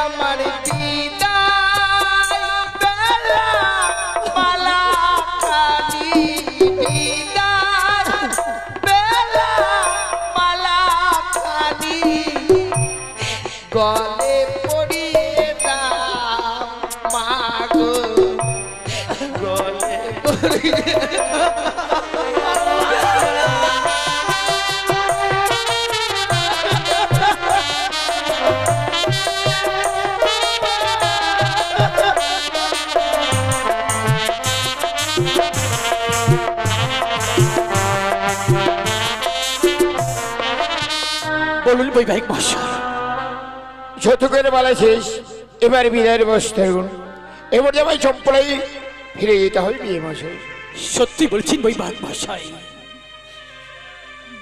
আমার বিদায় বেলা মালা খানি বিদায় বেলা মালা খানি গলে পড়িয়ে দাও মাগো গলে পড়িয়ে বলুন বৈবাহিক মহাশয়। যত করে বলা শেষ, এবার বিদায়ের বসতে হবে। এবার জামাই চম্পলাই ফিরে যেতে হবে বিয়ে মশাই। সত্যি বলছেন বৈবাহিক মহাশয়,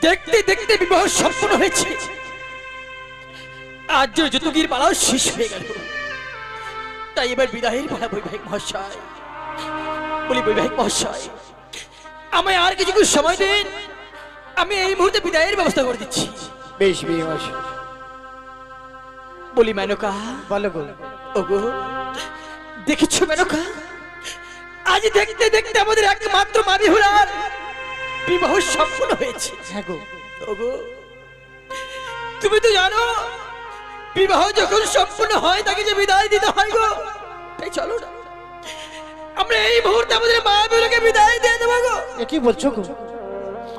দেখতে দেখতে বিবাহ সম্পূর্ণ হয়েছে, আজ যতগির পালাও শেষ হয়ে গেল, তাই এবার বিদায়ের পালা বৈবাহিক মহাশয়। বলি বৈবাহিক মহাশয়, আমায় আর কিছু সময় দিন, আমি এই মুহূর্তে বিদায়ের ব্যবস্থা করে দিচ্ছি। বেশ বিয়ে মশাই। বলি মেনকা, বলো গো। ওগো দেখেছো মেনকা, আজ দেখতে দেখতে আমাদের একমাত্র মা বিহুলার বিবাহ সম্পূর্ণ হয়েছে। হ্যাঁ গো। ওগো তুমি তো জানো বিবাহ যখন সম্পূর্ণ হয় তাকে যে বিদায় দিতে হয় গো। তাই চলো না আমরা এই মুহূর্তে আমাদের মা বিহুলাকে বিদায় দিয়ে দেবো গো। এ কি বলছো গো?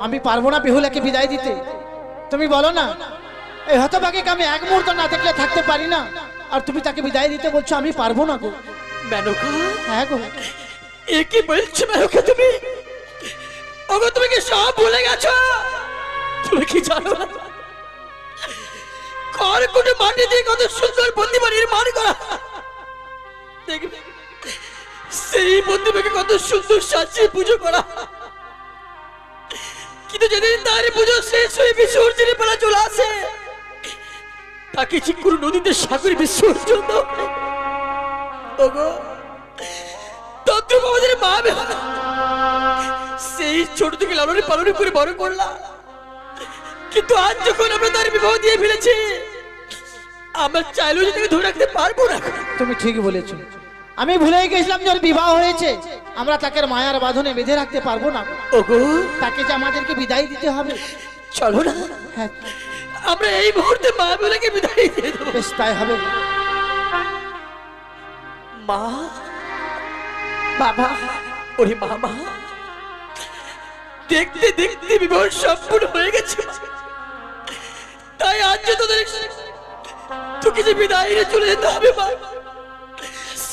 আমি পারবো না বিহুলাকে বিদায় দিতে। তুমি বলো না, এই হতভাগীকে আমি এক মুহূর্ত না দেখলে থাকতে পারি না, আর তুমি তাকে বিদায় দিতে বলছো আমি পারবো না গো। মেনকা, হ্যাঁ গো। এ কি বলছো মেনকা তুমি? ওগো তুমি কি সব ভুলে গেছো? তুমি কি জানো না কর কোটে মাটি দিয়ে কত সুন্দর প্রতিমা নির্মাণ করা, দেখবে সেই প্রতিমাকে কত সুন্দর সাজিয়ে পুজো করা, কিন্তু যেদিন তার পুজো শেষ হয়ে বিসর্জনের বেলা চলে আসে তাকে ঠিক করে নদীতে সাগরে বিসর্জন দাও। ওগো তদ্রুপ আমাদের মা বেহুলা সেই ছোট থেকে লালনে পালনে করে বড় করলাম, কিন্তু আজ যখন আমরা তার বিবাহ দিয়ে ফেলেছি আমরা চাইলেও যে তাকে ধরে রাখতে পারবো না। তুমি ঠিকই বলেছো, আমি ভুলেই গেছিলাম যে ওর বিবাহ হয়েছে, আমরা তাকে মায়ার বাঁধনে বেঁধে রাখতে পারবো না। ওগো তাকে যে আমাদেরকে বিদায় দিতে হবে। চলো না হ্যাঁ আমরা এই মুহূর্তে মা বেহুলাকে বিদায় দিয়ে দেবো। বেশ তাই হবে। মা বাবা, ওরে মামা, দেখতে দেখতে বিবাহ সম্পূর্ণ হয়ে গেছে, তাই আজ যে তোদের তোকে যে বিদায় নিয়ে চলে যেতে হবে মা,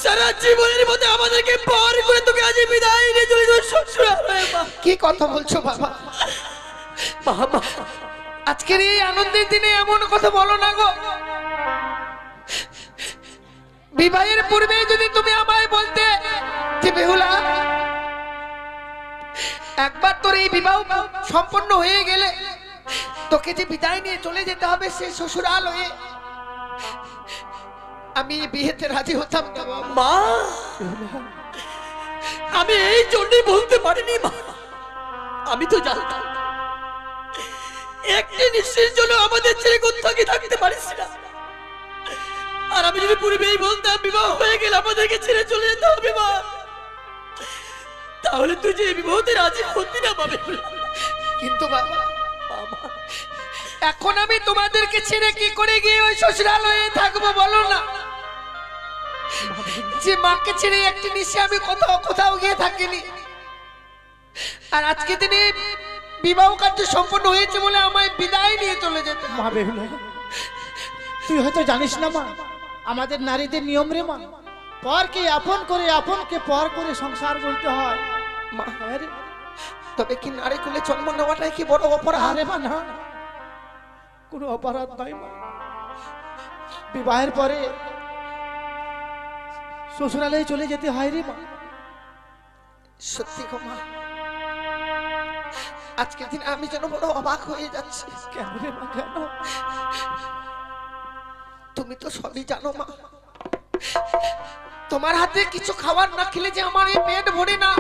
সারা জীবনের মধ্যে আমাদেরকে পার করে তোকে আজ বিদায় নিয়ে চলে যাওয়ার শ্বশুর হবে মা। কি কথা বলছো বাবা? বাবা আজকের এই আনন্দের দিনে এমন কথা বলো না গো। বিবাহের পূর্বে যদি তুমি আমায় বলতে যে বেহুলা একবার তোর এই বিবাহ সম্পন্ন হয়ে গেলে তোকে যে বিদায় নিয়ে চলে যেতে হবে সে শ্বশুরাল হয়ে, আমি বিয়েতে রাজি হতাম না মা। আমি এই জন্যই বলতে পারিনি মা, আমি তো জানতাম একটি নিশ্চিত জন্য আমাদের ছেলে কোথাও থাকতে পারিস না, আর আমি যদি পূর্বেই বলতাম বিবাহ হয়ে গেলে আমাদেরকে ছেড়ে চলে যেতে হবে মা, তাহলে তুই যে বিবাহতে রাজি হতি না পাবে। কিন্তু বাবা এখন আমি তোমাদেরকে ছেড়ে কি করে গিয়ে ওই শ্বশুরালয়ে থাকবো বলো না? যে মাকে ছেড়ে একটি নিশে আমি কোথাও গিয়ে থাকিনি, আর আজকে দিনে বিবাহ কার্য সম্পন্ন হয়েছে বলে আমায় বিদায় নিয়ে চলে যেতে। মা বেহুলা তুই হয়তো জানিস না মা, আমাদের নারীদের নিয়ম রে মা, পরকে আপন করে আপনকে পর করে সংসার করতে হয় মা। তবে কি নারী কুলে জন্ম নেওয়াটাই কি বড় অপরাধ? আরে মা না, কোনো অপরাধ নয় মা। বিবাহের পরে শ্বশুরালয়ে চলে যেতে হয় রে মা। সত্যি গো মা, আজকের দিন আমি যেন বড় অবাক হয়ে যাচ্ছি। কেন রে মা কেন? তুমি তো সবই জানো মা, তোমার হাতে কিছু খাবার না খেলে যে আমার এই পেট ভরে না,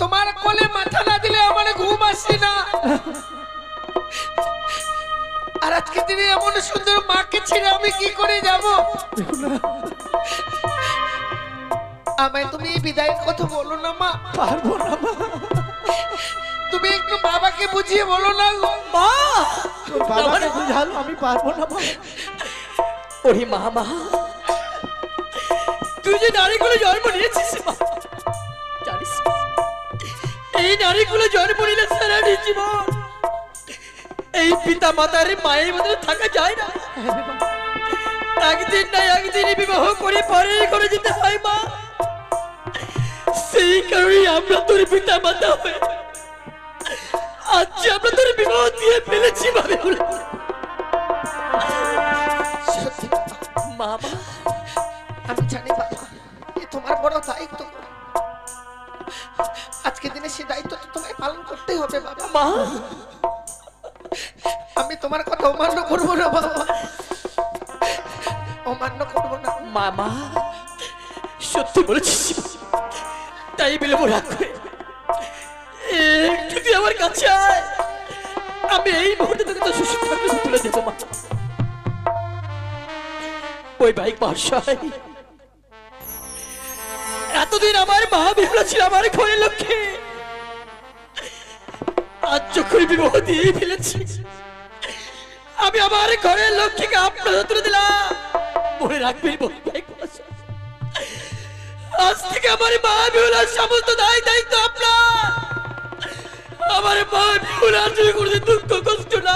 তোমার কোলে মাথা না দিলে আমার ঘুম আসে না, আর আজকে দিনে এমন সুন্দর মাকে ছেড়ে আমি কি করে যাব? আমায় তুমি বিদায়ের কথা বলো না মা। পারবো না মা। তুমি একটু বাবাকে বুঝিয়ে বলো না গো। মা বাবাকে বুঝালো আমি পারবো না মা। ওরে মা, মা তুই যে নারীগুলো জন্ম নিয়েছিস মা, জানিস এই নারীগুলো জন্ম নিলে সারাটি জীবন এই পিতা মাতার মায়ের মধ্যে থাকা যায় না। একদিন না একদিন বিবাহ করে পরে করে যেতে হয় মা। সেই কারণে আমরা তোর পিতা মাতা হয়ে আজ আমরা তোর বিবাহ দিয়ে ফেলেছি ভাবে। সত্যি মা, মা আমি জানি বাবা, এ তোমার বড় দায়িত্ব। আজকে দিনে সে দায়িত্ব তো তোমায় পালন করতেই হবে বাবা। মা আমি তোমার কথা অমান্য করবো না বাবা, অমান্য করবো না। মামা সত্যি বলেছিস, তাই বিলম্ব রাখ করে একটু তুই আমার কাছে আয়, আমি এই মুহূর্তে তোকে তো সুস্থ তুলে দেবো মা। ওই বাইক মহাশয়, এতদিন আমার মা বিপ্লব ছিল আমার ঘরের লক্ষ্যে, আজ যখন বিবাহ দিয়ে ফেলেছি আমি আমার ঘরের লক্ষ্মীকে আপনার তুলে দিলাম। মনে রাখবেন বাইক মহাশয়, আজ থেকে আমার মা বিহুলার সমস্ত দায়িত্ব আপনার। আমার মা বিহুলার যদি কোনোদিন দুঃখ কষ্ট না,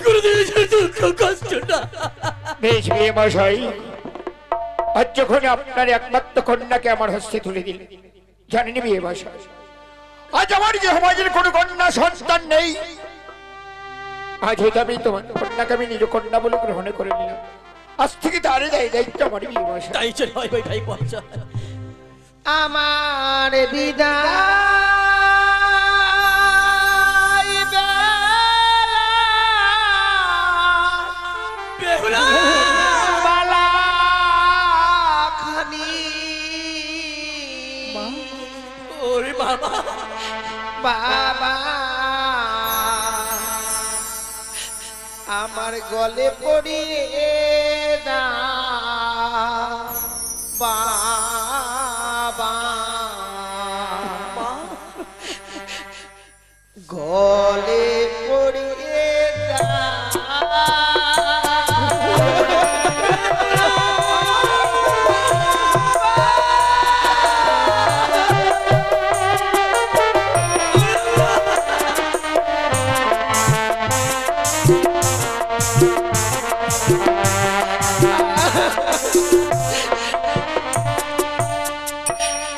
কোনোদিন দুঃখ কষ্ট না। বেশ বিয়ে মশাই, আজ যখন আপনার একমাত্র কন্যাকে আমার হস্তে তুলে দিলেন, জানেন বিয়ে মশাই আজ আমার যে সমাজের কোনো কন্যা সন্তান নেই, আজ হয়তো আমি তোমার কন্যাকে আমি নিজ কন্যা বলে গ্রহণ করে নিলাম। আজ থেকে তারই দায়িত্ব আমার বিয়ে মশাই। তাই চল ভাই ভাই পৌঁছা আমার বিদায় বেহুলা বালা খানি ওরে বাবা, বাবা আমার গলে পড়িয়ে দাও বাবা, গলে পড়িয়ে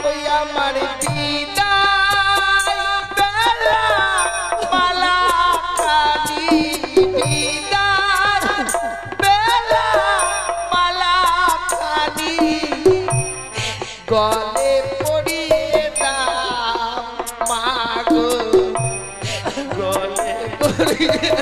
ওই আমার বিদায় বেলা মালা খানি, বিদায় বেলা মালা খানি গলে পড়িয়ে দাও মাগো, গলে পড়িয়ে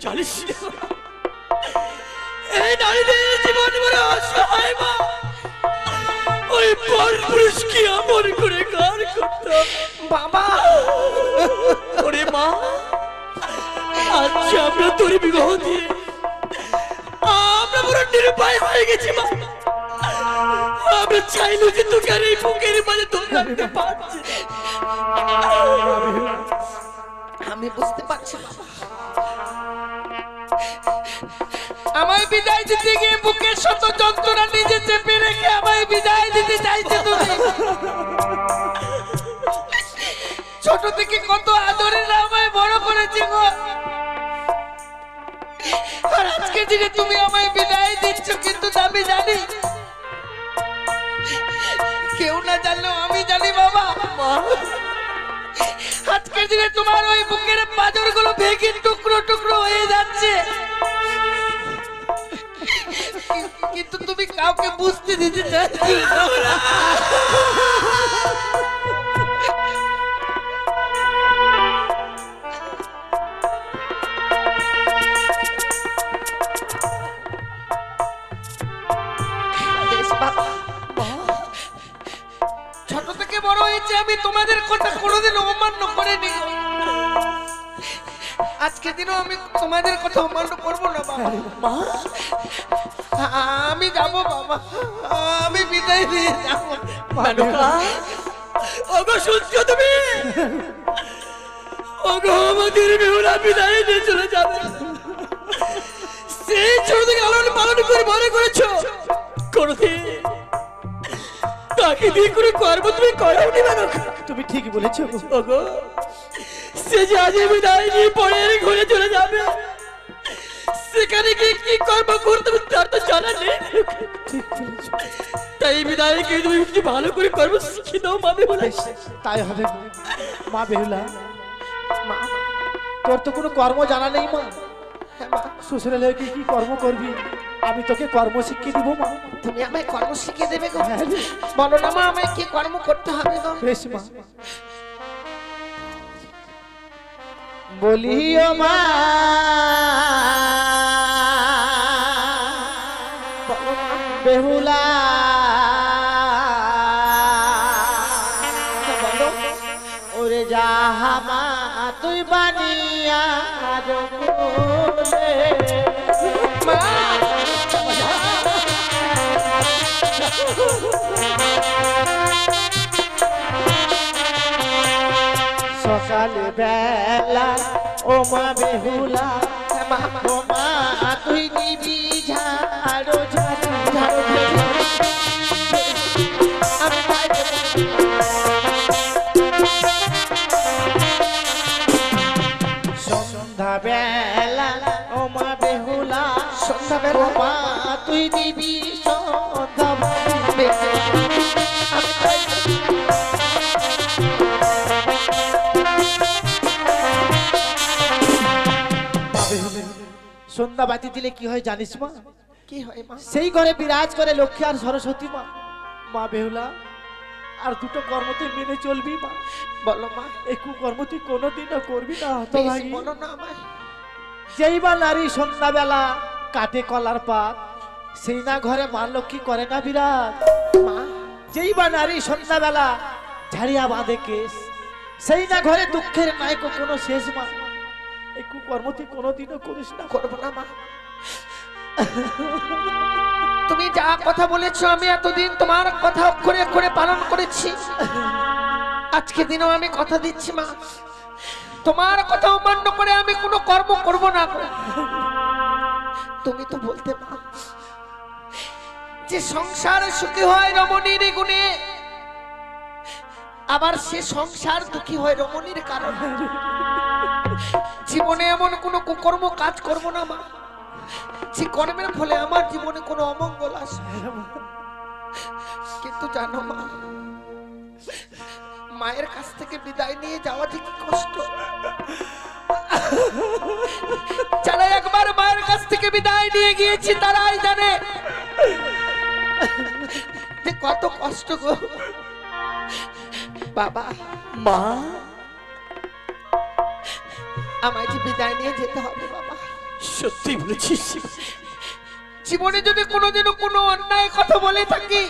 জানিস না, এই নারীদের জীবন বড় অসহায় মা। ওই পর পুরুষকে আমর করে গান করতাম বাবা। ওরে মা, আজ আমরা তোর বিবাহ দিয়ে আমরা বড় নিরুপায় হয়ে গেছি মা। আমরা চাইলো যে তোকে আর এই বুকের মাঝে ধরে রাখতে পারছি না। আমি বুঝতে পারছি বাবা, আমায় বিদায় দিতে গিয়ে বুকের শত যন্ত্রণা নিজে চেপে রেখে আমায় বিদায় দিতে চাইছে তুমি। ছোট থেকে কত আদরে আমায় বড় করেছে গো, আর আজকে দিনে তুমি আমায় বিদায় দিচ্ছ, কিন্তু আমি জানি, কেউ না জানলেও আমি জানি বাবা, আজকের দিনে তোমার ওই বুকের পাঁজর গুলো ভেঙে টুকরো টুকরো হয়ে যাচ্ছে, কিন্তু তুমি কাউকে বুঝতে দিতে চাইছো না। ছোট থেকে বড় হয়েছে আমি তোমাদের কথা কোনোদিন অমান্য করিনি, আজকের দিনও আমি তোমাদের কথা অমান্য করবো না বাবা। আমি যাব বাবা, আমি বিদায় দিয়ে যাবো। ওগো শুনছো তুমি? ওগো আমাদের বেহুলা বিদায় নিয়ে চলে যাবে। সেই ছোট থেকে লালন পালন করে বড় করেছো, কোনদিন তাকে দিয়ে করে কর্ম তুমি করাওনি মেনকা। তুমি ঠিকই বলেছো গো। ওগো সে যে আজ বিদায় নিয়ে পরের ঘরে চলে যাবে, সেখানে গিয়ে কি কর্ম করতে হবে তার তো জানা নেই। ঠিক বলেছো। তাই বিদায়কে তুমি একটু ভালো করে কর্ম শিখে দাও মা বেহুলা। তাই হবে গো। মা বেহুলা, মা, তোর তো কোনো কর্ম জানা নেই মা। হ্যাঁ মা, শ্বশুরে কি কি কর্ম করবি, আমি তোকে কর্ম শিখিয়ে দিব মা। তুমি আমায় কর্ম শিখিয়ে দেবে গো? হ্যাঁ রে। বলো না মা, আমায় কি কর্ম করতে হবে গো? বেশ মা। বলিও মা, বেহুলা ওরে যাহামা তুই বানিয়া রঘুলে। মা, সকালে বেলা ও মা বেহুলা, ও মা তুই দিবি ঝাড়ো ঝাড়ো ঝাড়ো ঝাড়ো। আমি তাই দেবো। সন্ধ্যা বেলা ও মা বেহুলা, সন্ধ্যাবেলা ও মা তুই দিবি সন্ধ্যা বেশি। আমি তাই দেবো। সন্ধ্যা বাতি দিলে কি হয় জানিস মা? কি হয় মা? সেই ঘরে বিরাজ করে লক্ষ্মী আর সরস্বতী মা। মা বেহুলা, আর দুটো কর্ম তুই মেনে চলবি মা। বলো মা, এই কুকর্ম তুই কোনোদিনও করবি না। বেশ, হতভাগী। বলো না আমায়। যেই বা নারী সন্ধ্যাবেলা কাটে কলার পাত, সেই না ঘরে মা লক্ষ্মী করে না বিরাজ। মা, যেই বা নারী সন্ধ্যাবেলা ঝাড়িয়া বাঁধে কেস, সেই না ঘরে দুঃখের নায়ক কোনো শেষ মা। এই কুকর্ম তুই কোনোদিনও করিস না। করবো না মা। তুমি যা কথা বলেছো আমি এতদিন তোমার কথা অক্ষরে অক্ষরে পালন করেছি, আজকে দিনও আমি কথা দিচ্ছি মা, তোমার কথা অমান্য করে আমি কোনো কর্ম করব না। তুমি তো বলতে মা যে সংসার সুখী হয় রমণীর গুণে, আবার সে সংসার দুঃখী হয় রমণীর কারণে। জীবনে এমন কোনো কুকর্ম কাজ করব না মা, যে কর্মের ফলে আমার জীবনে কোনো অমঙ্গল আসে। কিন্তু জানো মা, মায়ের কাছ থেকে বিদায় নিয়ে যাওয়া যে কি কষ্ট। যারা একবার মায়ের কাছ থেকে বিদায় নিয়ে গিয়েছি তারাই জানে যে কত কষ্ট গো। বাবা, মা, আমায় যে বিদায় নিয়ে যেতে হবে বাবা। সত্যি বলেছিস। জীবনে যদি কোনোদিনও কোনো অন্যায় কথা বলে থাকি,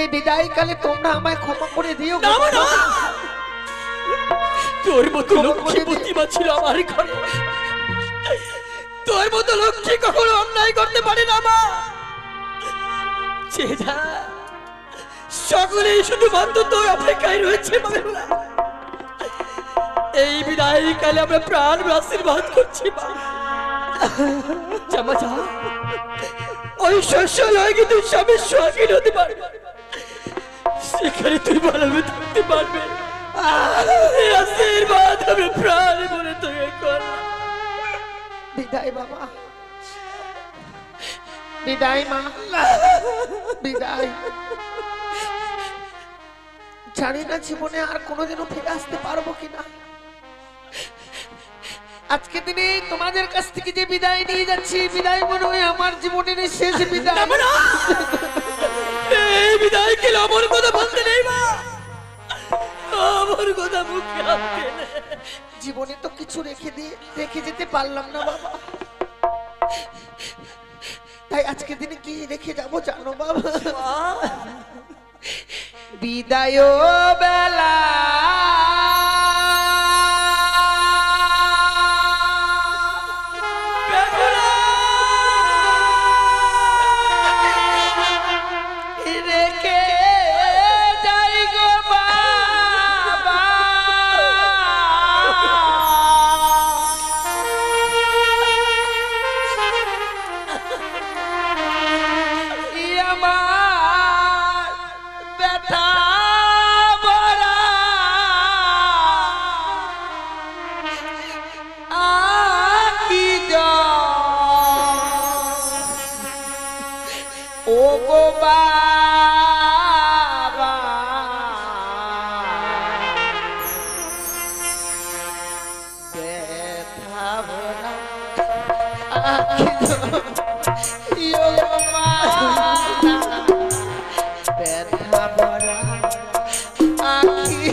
এই বিদায় কালে তোমরা আমায় ক্ষমা করে দিও। না মা, না। তোর মতো লক্ষ্মী প্রতিমা ছিল আমার ঘরে, তোর মতো লক্ষ্মী কখনো অন্যায় করতে পারে না মা। যা, সকলেই শুধুমাত্র তোর অপেক্ষায় রয়েছে মা বেহুলা। এই বিদায় কালে আমরা প্রাণ আশীর্বাদ করছি মা। জামা যা, ওই শস্যালয় কিন্তু স্বামীর স্বাধীন হতে পারবে, সেখানে তুই ভালোভাবে থাকতে পারবে। এই আশীর্বাদ আমি প্রাণ বলে তোকে করলাম। বিদায় বাবা, বিদায় মা, বিদায়। জানি না জীবনে আর কোনোদিনও ফিরে আসতে পারবো কিনা। আজকে দিনে তোমাদের কাছ থেকে যে বিদায় নিয়ে যাচ্ছি, বিদায় মনে হয় আমার জীবনের শেষ বিদায়। এই বিদায় কে আমার কথা বলতে নেই মা, আমার কথা মুখে আনতে নেই। জীবনে তো কিছু রেখে যেতে পারলাম না বাবা, তাই আজকে দিনে কি রেখে যাব জানো বাবা? বিদায় বেলা রেখে যাই গো বাবা, আমার ব্যথা ভরা আখি ও গো বাবা, ব্যথা ভরা আখি ও গো মা, ব্যথা ভরা আখি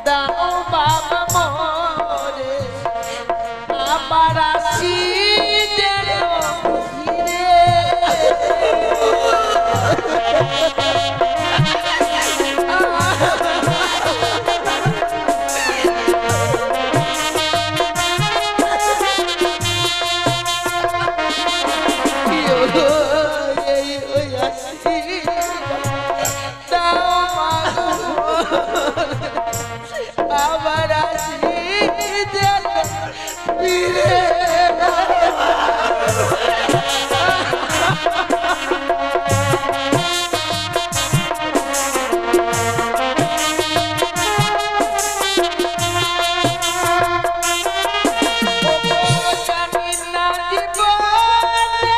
দাও বাবা মোরে, আবার আসি যেন ফিরে। আবার আসি যেন ফিরে। জানি না জীবনে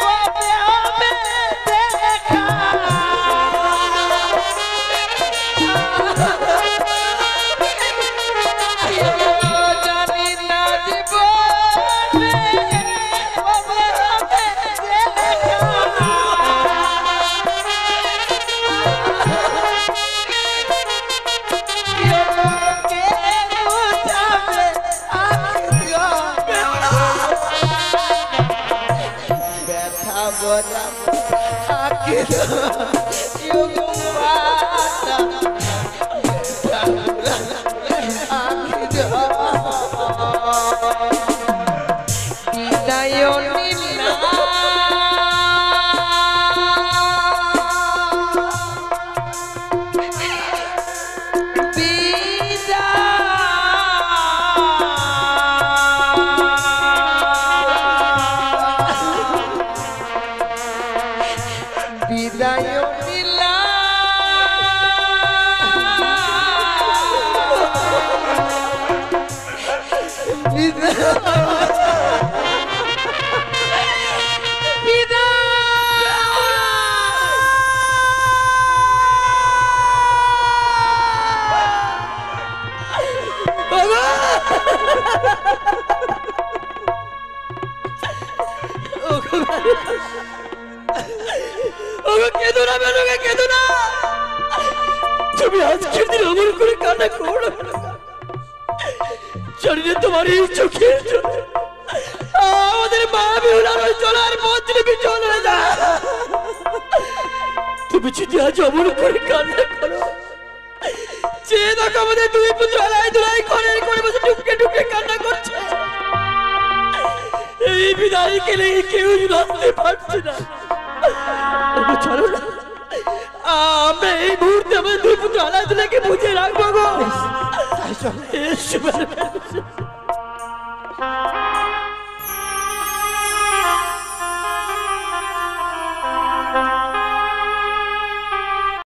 কবে হবে দেখা, জানি না জীবনে কবে হবে দেখা, কে বুঝাবে ব্যথা বলা আখি বিদায় নিলা বিদায় বিদায় নিলা কেঁদো না বেরোগে, কেঁদো না। তুমি আজকের দিন অমর করে কান্না করো না। জানি না তোমার এই চোখের জন্য আমাদের মা বেহুলার চলার পথ তুমি চলে যা। তুমি যদি আজ অমর করে কান্না করো, যে দেখো আমাদের দুই পুত্র আলাই দুলাই ঘরের করে বসে টুকরে টুকরে কান্না করছে। এই বিদায় গেলে কেউ রাখতে পারছে না। চলো না, আমরা এই মুহূর্তে আমাদের দুই পুত্র আলাই দুলাইকে বুঝে রাখবো গো।